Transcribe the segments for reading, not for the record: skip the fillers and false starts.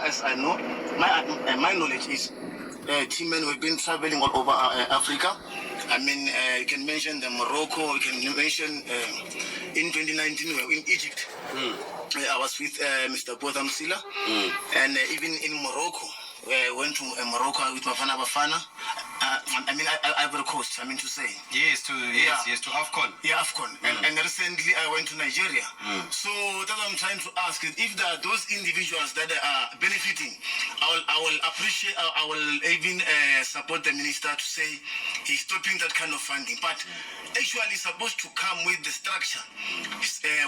As I know, my knowledge is team men we've been traveling all over Africa. I mean, you can mention the Morocco. You can mention in 2019 we were in Egypt. I was with Mr. Botham Sila, and even in Morocco, went to Morocco with Bafana Bafana. I mean, Ivory Coast, I mean to say. Yes, to AFCON. Yeah, AFCON. And recently I went to Nigeria. So that's what I'm trying to ask is if there are those individuals that are benefiting, I will appreciate, I will even support the minister to say he's stopping that kind of funding. But actually it's supposed to come with the structure,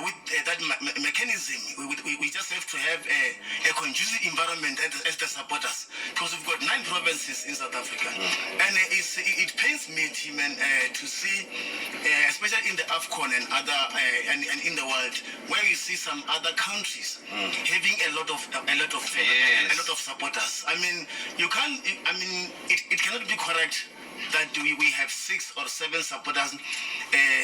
with that mechanism. We just have to have a conducive environment as the supporters, because we've got 9 provinces in South Africa. And it pains me, Tim, to see, especially in the AFCON and other and in the world, where you see some other countries having a lot of supporters. I mean, you can't. I mean, it cannot be correct that we have 6 or 7 supporters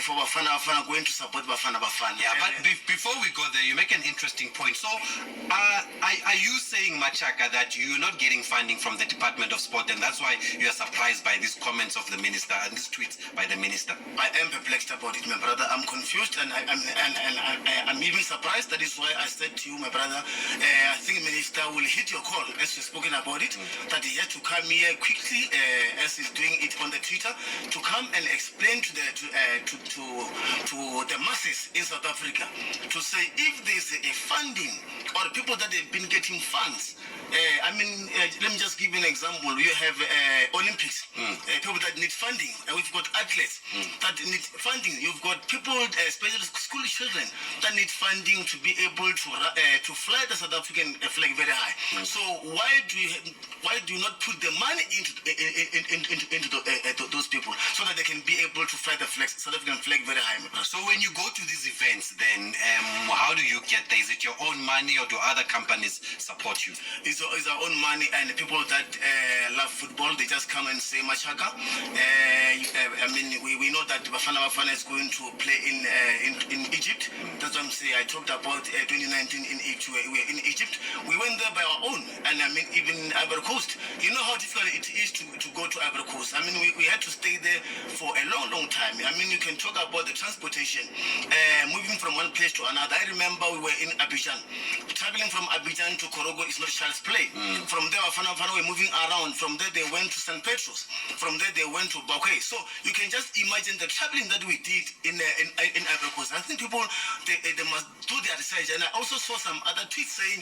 for Bafana going to support Bafana. Yeah, but before we go there, you make an interesting point. So, are you saying, Machaka, that you're not getting funding from the Department of Sport, and that's why you are surprised by these comments of the minister and these tweets by the minister? I am perplexed about it, my brother. I'm confused, and I'm even surprised. That is why I said to you, my brother, I think the minister will hit your call as you've spoken about it, that he has to come here quickly, as he's doing it on the Twitter, to come and explain to the masses in South Africa, to say if there's a funding or people that have been getting funds. I mean, let me just give you an example. You have Olympics, people that need funding. We've got athletes that need funding. You've got people, especially school children, that need funding to be able to fly the South African flag very high. So why do you not put the money into those people so that they can be able to fly the South African flag very high? So when you go to these events, then how do you get there? Is it your own money, or do other companies support you? It's our own money, and the people that love football, they just come and say Machaka. I mean, we know that Bafana is going to play in Egypt. That's what I'm saying. I talked about 2019 in Egypt. We were in Egypt. We went there by our own, and I mean, even Ivory Coast. You know how difficult it is to go to Ivory Coast. I mean, we had to stay there for a long time. I mean, you can talk about the transportation, moving from one place to another. I remember we were in Abidjan. Traveling from Abidjan to Korogo is not child's play. From there, Bafana were moving around. From there, they went to St. Petrus. From there, they went to Bakwe. So you can just imagine the traveling that we did in Ivory Coast. I think people they must do their research. And I also saw some other tweets saying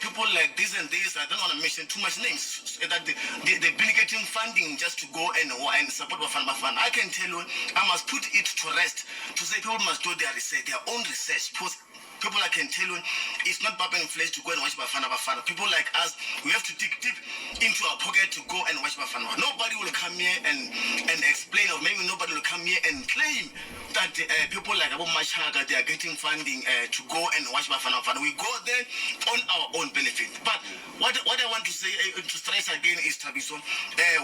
people like this and this. I don't want to mention too much names. That they've been getting funding just to go and support Bafana. I can tell you, I must put it to rest to say people must do their research, their own research. People, I can tell you, it's not Papa and flesh to go and watch Bafana. People like us, we have to dig deep into our pocket to go and watch Bafana. Nobody will come here and explain, or maybe nobody will come here and claim that people like Abu Machaka, they are getting funding to go and watch Bafana. We go there on our own benefit. But what I want to say, to stress again, is Tabiso,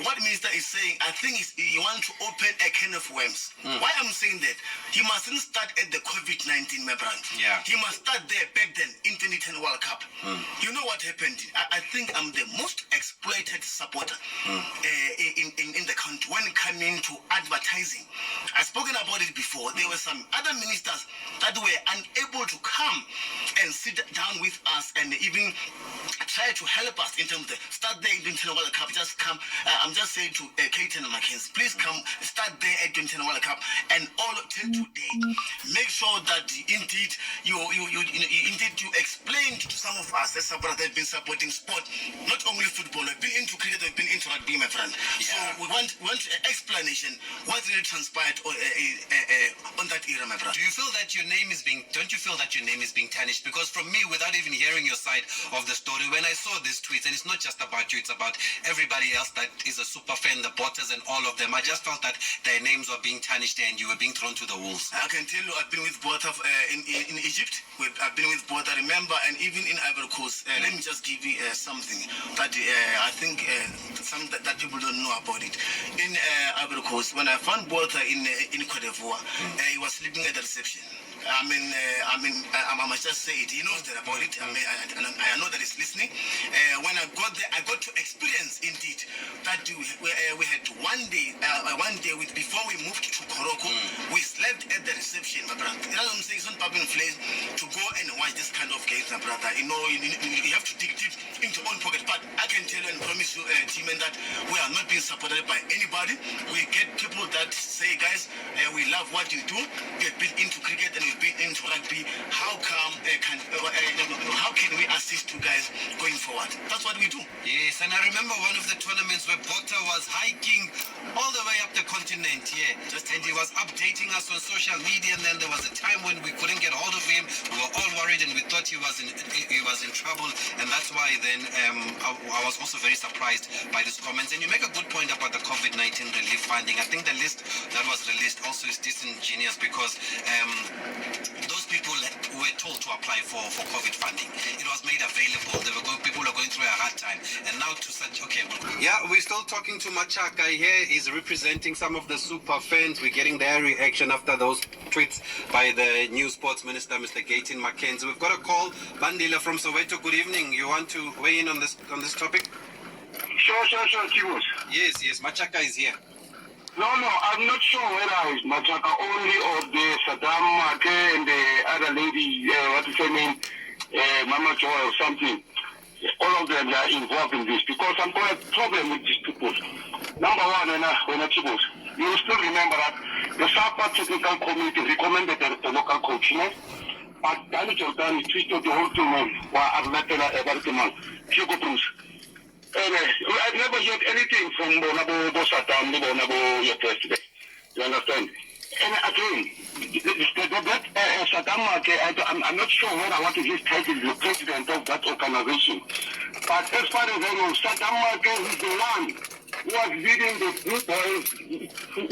what minister is saying, I think he wants to open a can of worms. Why I'm saying that? He mustn't start at the COVID-19, my brand. Yeah. He must start there back then in 2010 World Cup. You know what happened? I think I'm the most exploited supporter in the country when coming to advertising. I've spoken about it before. There were some other ministers that were unable to come and sit down with us and even try to help us in terms of start there in 2010 World Cup. Just come. I'm just saying to Gayton and Mckenzie, please come start there at 2010 World Cup, and all till today, make sure that indeed you explain to some of us as supporters that have been supporting sport, not only football. We've been into cricket, we've been into rugby, my friend. Yeah. So we want an explanation what really transpired on that era, my friend. Do you feel that your name is being? Don't you feel that your name is being tarnished? Because from me, without even hearing your side of the story, when I saw these tweets, and it's not just about you, it's about everybody else that is a super fan, the Botters and all of them. I just felt that their names were being tarnished and you were being thrown to the wolves. I can tell you, I've been with Botter in Egypt. I've been with Botter, remember, and even in Ivory Coast. Let me just give you something that I think that people don't know about it. In Ivory Coast, when I found Botter in Cote d'Ivoire, he was sleeping at the reception. I mean, I must just say it. He knows that about it. I know that he's listening. I got to experience indeed that we had one day before we moved to Koroko, we slept at the reception, my brother. You know what I'm saying? It's not public place to go and watch this kind of games, my brother. You know, you have to dig deep into your own pocket. But I can tell you and promise you, team, that we are not being supported by anybody. We get people that say, guys, we love what you do. You've been into cricket and you've been into rugby. How can we assist you guys going forward? That's what we do. Yes, and I remember one of the tournaments where Bota was hiking all the way up the continent, and he was updating us on social media, and then there was a time when we couldn't get hold of him. We were all worried and we thought he was in trouble, and that's why then I was also very surprised by these comments. And you make a good point about the COVID-19 relief funding. I think the list that was released also is disingenuous because those people were told to apply for COVID funding. It was made available. People were going through a hard time, and now to such we're still talking to Machaka here. He's representing some of the super fans. We're getting their reaction after those tweets by the new sports minister, Mr. Gayton Mckenzie. We've got a call. Bandila from Soweto, good evening. You want to weigh in on this topic? Sure, Chibos. Yes, Machaka is here. No, I'm not sure whether it's Machaka only or the Saddam Ake and the other lady, what is her name, Mama Joy or something. All of them are involved in this because I'm got a problem with these people. Number one, when Chibos, you will still remember that the SAPA Technical Committee recommended the local coach, but Danny Jordan twisted the whole thing on I've met Hugo Bruce. I've never heard anything from Bonabo Saddam, Bonabo your president. You understand? And again, that Saddam, I'm not sure whether what is his title is the president of that organization. But as far as I know, Saddam is the one who was leading the group in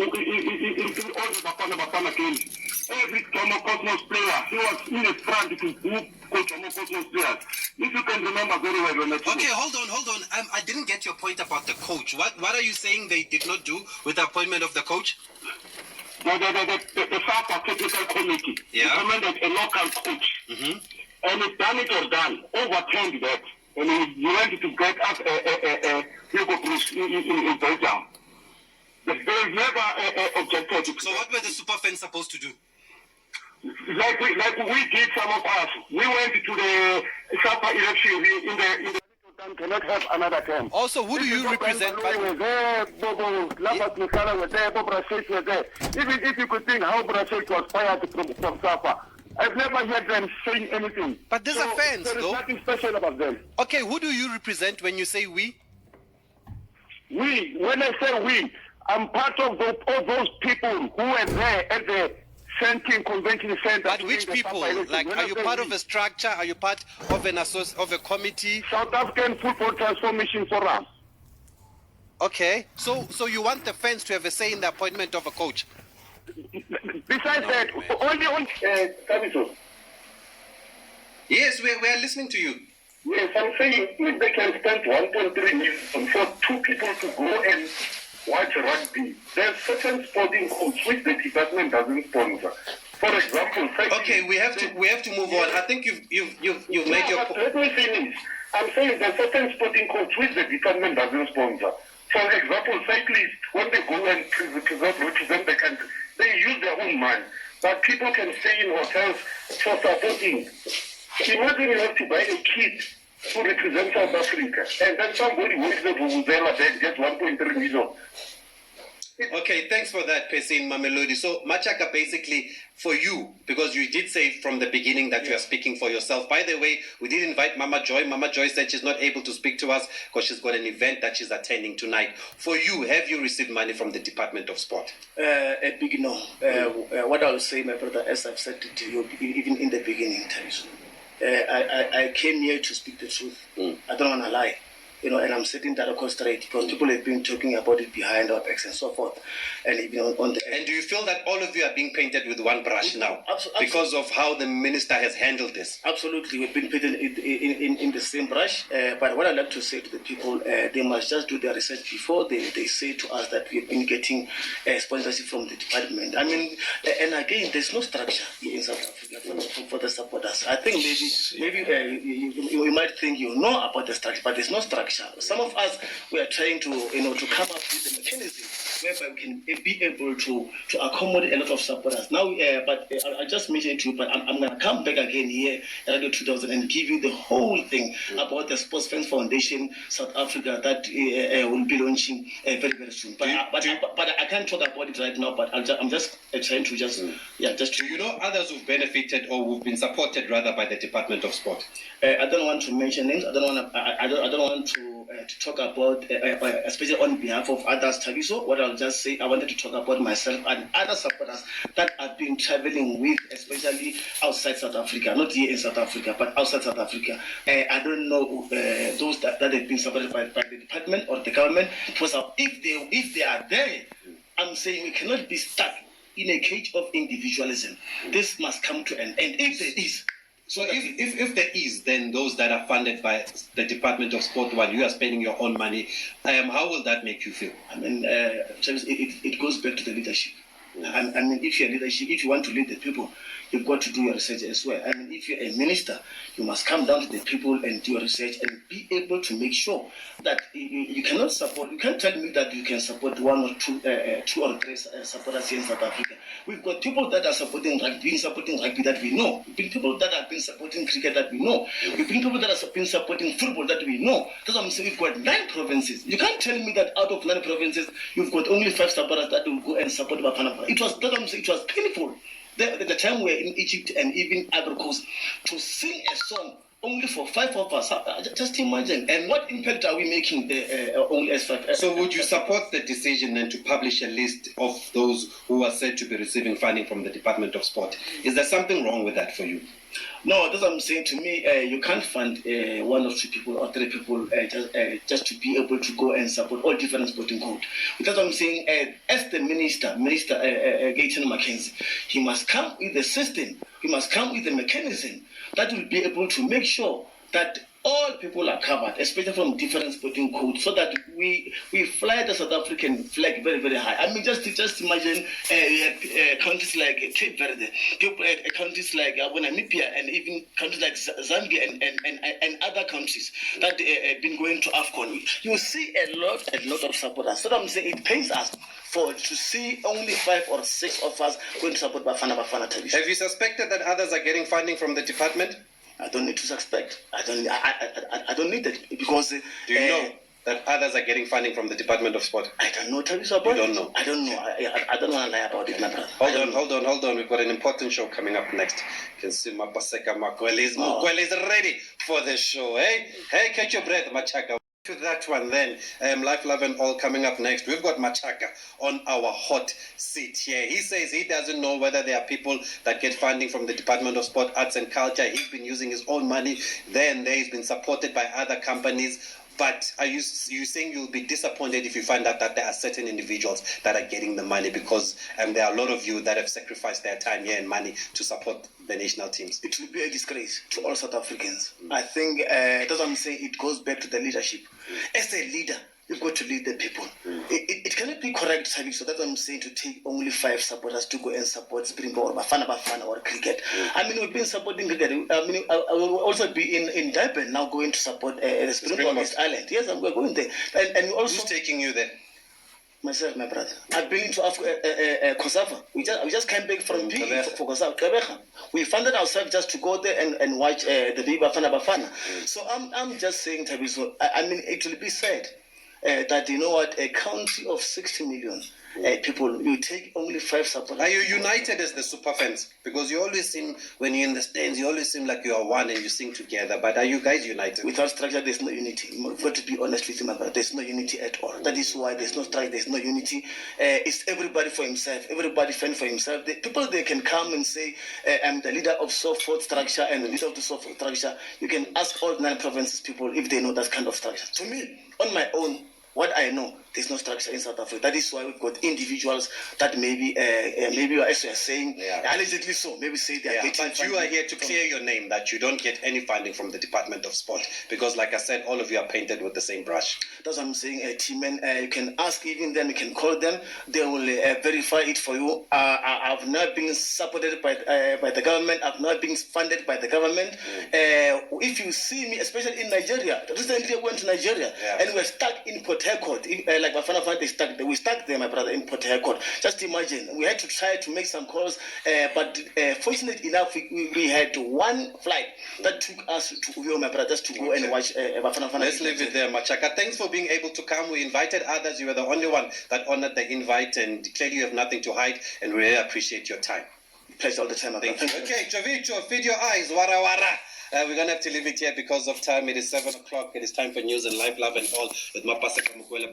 all the Bapana games. Every Tomo Cosmos player, he was in the front to group Tomo Cosmos players. If you can remember very well when Okay, hold on. I didn't get your point about the coach. What are you saying they did not do with the appointment of the coach? The SAPA Technical Committee recommended a local coach. And if Danny Jordan overturned that, and he wanted to get us a Hugo Bruce in Belgium. They never objected. So what were the super fans supposed to do? Like we did, some of us. We went to the SAPA election in the cannot have another term. Also, who do you represent? Even if you could think how Brasheik was fired from SAPA, I've never heard them saying anything. But these are fans, there is though. nothing special about them. Okay, who do you represent when you say we? We, when I say we, I'm part of all those people who were there at the Senting Convention Center. But which people? Like, are you part of a structure? Are you part of of a committee? South African Football Transformation Forum. Okay, so you want the fans to have a say in the appointment of a coach? Besides that, only on Yes, we are listening to you. Yes, I'm saying if they can spend 1.3 million for two people to go and watch rugby, there's certain sporting coach which the department doesn't sponsor. For example, okay, we have to move on. I think you've made your point. Let me finish. I'm saying there's certain sporting coach which the department doesn't sponsor. For example, cyclists, when they go and represent the country, they use their own money. But people can stay in hotels for supporting. Imagine you have to buy a kit to represent South Africa, and then somebody wakes up who's there and gets 1.3 million. Okay, thanks for that, Pesin Mamelodi. So, Machaka, basically, for you, because you did say from the beginning that you are speaking for yourself. By the way, we did invite Mama Joy. Mama Joy said she's not able to speak to us because she's got an event that she's attending tonight. For you, have you received money from the Department of Sport? A big no. What I will say, my brother, as I've said to you, even in the beginning times, I came here to speak the truth. I don't want to lie. And I'm setting that across straight because people have been talking about it behind our backs and so forth. And even on the. And do you feel that all of you are being painted with one brush now? Because of how the minister has handled this? Absolutely. We've been painted in the same brush. But what I'd like to say to the people, they must just do their research before they say to us that we've been getting sponsorship from the department. I mean, and again, there's no structure in South Africa for the supporters. I think maybe you might think you know about the structure, but there's no structure. structure. Some of us, we are trying to, to come up with a mechanism whereby we can be able to accommodate a lot of supporters. Now, but I just mentioned it to you, but I'm going to come back again here at Radio 2000 and give you the whole thing about the Sports Fans Foundation South Africa that will be launching very, very soon. But I can't talk about it right now, but I'm just trying to just to... Do you know others who've benefited or who've been supported rather by the Department of Sport? I don't want to mention names. I don't want to talk about, especially on behalf of others, Tabiso. What I'll just say, I wanted to talk about myself and other supporters that I've been traveling with, especially outside South Africa, not here in South Africa, but outside South Africa. I don't know those that have been supported by the department or the government. Because if they are there, I'm saying we cannot be stuck in a cage of individualism. This must come to an end. If there is. So if there is, then those that are funded by the Department of Sport while you are spending your own money, how will that make you feel? I mean, James, it goes back to the leadership. I mean, if you're leadership, if you want to lead the people, you've got to do your research as well. I mean, if you're a minister, you must come down to the people and do your research and be able to make sure that you cannot support. You can't tell me that you can support one or two or three supporters here in South Africa. We've got people that are supporting rugby that we know. We've been people that have been supporting cricket that we know. We've been people that have been supporting football that we know. That's what I'm saying. We've got 9 provinces. You can't tell me that out of 9 provinces, you've got only 5 supporters that will go and support Bafana. It was painful. The time we're in Egypt and even Ivory Coast to sing a song only for 5 of us. Just imagine. And what impact are we making only as 5? So would you support the decision then to publish a list of those who are said to be receiving funding from the Department of Sport? Is there something wrong with that for you? No, that's what I'm saying. To me, you can't fund 1 or 2 people or 3 people just to be able to go and support all different sporting codes. That's what I'm saying. As the Minister Gayton Mckenzie, he must come with a system. He must come with a mechanism that will be able to make sure that all people are covered, especially from different sporting codes, so that we fly the South African flag very, very high. I mean, just imagine countries like Cape Verde, countries like Namibia, and even countries like Zambia and other countries that have been going to AFCON. You see a lot of supporters. So I'm saying it pains us to see only 5 or 6 of us going to support Bafana television. Have you suspected that others are getting funding from the department? I don't need to suspect. I don't need that because. Do you know that others are getting funding from the Department of Sport? I don't know. Tell me about. You don't know. I don't know. I don't want to lie about it, my brother. Hold on. We've got an important show coming up next. You can see Mapaseka Makwele is ready for the show. Hey, catch your breath, Machaka. To that one then, Life, Love and All coming up next. We've got Machaka on our hot seat here. He says he doesn't know whether there are people that get funding from the Department of Sport, Arts and Culture. He's been using his own money. Then he's been supported by other companies. But are you saying you'll be disappointed if you find out that there are certain individuals that are getting the money because there are a lot of you that have sacrificed their time here and money to support the national teams? It will be a disgrace to all South Africans. I think that's what I'm saying. It goes back to the leadership. As a leader, you've got to lead the people. It cannot be correct, so that's what I'm saying, to take only 5 supporters to go and support Springbok or Bafana or cricket. I mean, we've been supporting cricket. I mean, I will also be in Durban now going to support the Springbok on this island. Yes, I'm going there. And also, who's taking you there? Myself, my brother. I've been to Kosovo. We just came back from PE for Kosovo. We funded ourselves just to go there and watch the Bafana. So I'm just saying, Tabiso, I mean, it will be said that, you know what, a country of 60 million people, you take only 5 supporters. Are you united as the super fans? Because you always seem, when you're in the stands, you always seem like you are one and you sing together. But are you guys united? Without structure, there's no unity. You've got to be honest with you, my brother. There's no unity at all. That is why there's no structure, there's no unity. It's everybody for himself. Everybody fend for himself. People, they can come and say, I'm the leader of so-forth structure and the leader of the so-forth structure. You can ask all 9 provinces people if they know that kind of structure. To me, on my own, what I know, there's no structure in South Africa. That is why we've got individuals that maybe as you are saying, allegedly so, maybe say they are getting but you are here to clear your name that you don't get any funding from the Department of Sport, because like I said, all of you are painted with the same brush. That's what I'm saying, T-Man. You can ask even them, you can call them, they will verify it for you. I've not been supported by the government, I've not been funded by the government. If you see me, especially in Nigeria, recently I went to Nigeria and we're stuck in Port Harcourt. Like my father, we stuck there, my brother, in Port Harcourt. Just imagine, we had to try to make some calls, but fortunately enough, we had one flight that took us to Uyo, my brother, just to go and watch Bafana. Let's leave it there, Machaka. Thanks for being able to come. We invited others. You were the only one that honored the invite, and clearly you have nothing to hide, and we really appreciate your time. Pleasure all the time. Thank you. Okay, Chavicho, feed your eyes, wara wara. We're going to have to leave it here because of time. It is 7 o'clock. It is time for news and life, love and all with Mapasa Kamukwele.